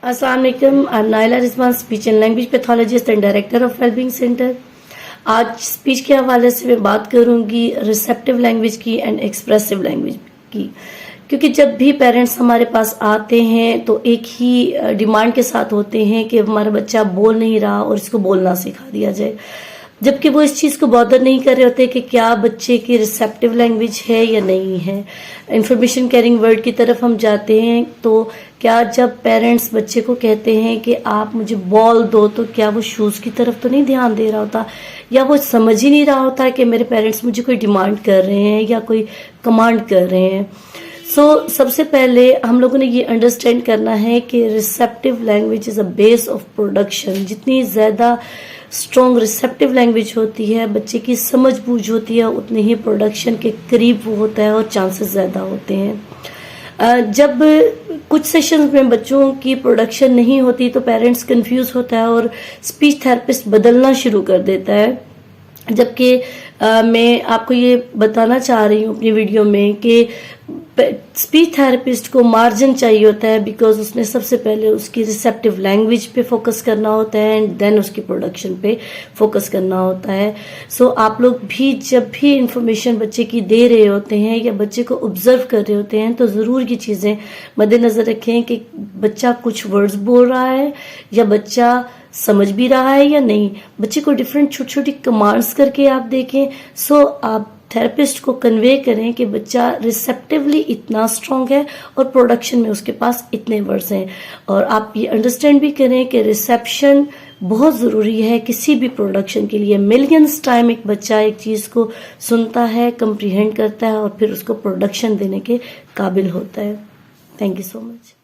السلام علیکم. I am Naila Rizwan, speech and language pathologist and director of wellbeing centre. آج speech کے حوالے سے میں بات کروں گی ریسیپٹیو لینگویج کی اینڈ ایکسپریسو لینگویج کی, کیونکہ جب بھی پیرنٹس ہمارے پاس آتے ہیں تو ایک ہی ڈیمانڈ کے ساتھ ہوتے ہیں کہ ہمارا بچہ بول نہیں رہا اور اس کو بولنا سکھا دیا جائے, جبکہ وہ اس چیز کو بادر نہیں کر رہے ہوتے کہ کیا بچے کی ریسیپٹیو لینگویج ہے یا نہیں ہے. انفارمیشن کیرنگ ورڈ کی طرف ہم جاتے ہیں تو کیا جب پیرنٹس بچے کو کہتے ہیں کہ آپ مجھے بال دو تو کیا وہ شوز کی طرف تو نہیں دھیان دے رہا ہوتا, یا وہ سمجھ ہی نہیں رہا ہوتا کہ میرے پیرنٹس مجھے کوئی ڈیمانڈ کر رہے ہیں یا کوئی کمانڈ کر رہے ہیں. سب سے پہلے ہم لوگوں نے یہ انڈرسٹینڈ کرنا ہے کہ receptive language is a base of production. جتنی زیادہ اسٹرانگ ریسیپٹیو لینگویج ہوتی ہے, بچے کی سمجھ بوجھ ہوتی ہے, اتنے ہی پروڈکشن کے قریب وہ ہوتا ہے اور چانسز زیادہ ہوتے ہیں. جب کچھ سیشنز میں بچوں کی پروڈکشن نہیں ہوتی تو پیرنٹس کنفیوز ہوتا ہے اور اسپیچ تھراپسٹ بدلنا شروع کر دیتا ہے. جبکہ میں آپ کو یہ بتانا چاہ رہی ہوں اپنی ویڈیو میں کہ اسپیچ تھراپسٹ کو مارجن چاہیے ہوتا ہے, بیکاز اس نے سب سے پہلے اس کی ریسیپٹیو لینگویج پہ فوکس کرنا ہوتا ہے اینڈ دین اس کی پروڈکشن پہ فوکس کرنا ہوتا ہے. آپ لوگ بھی جب بھی انفارمیشن بچے کی دے رہے ہوتے ہیں یا بچے کو آبزرو کر رہے ہوتے ہیں تو ضرور یہ چیزیں مد نظر رکھیں کہ بچہ کچھ ورڈز بول رہا ہے یا بچہ سمجھ بھی رہا ہے یا نہیں. بچے کو ڈفرینٹ چھوٹی چھوٹی کمانڈز کر کے آپ دیکھیں. آپ تھراپسٹ کو کنوے کریں کہ بچہ ریسیپٹیولی اتنا اسٹرانگ ہے اور پروڈکشن میں اس کے پاس اتنے ورڈز ہیں. اور آپ یہ انڈرسٹینڈ بھی کریں کہ ریسیپشن بہت ضروری ہے کسی بھی پروڈکشن کے لیے. ملینز ٹائم ایک بچہ ایک چیز کو سنتا ہے, کمپریہینڈ کرتا ہے اور پھر اس کو پروڈکشن دینے کے قابل ہوتا ہے. Thank you so much.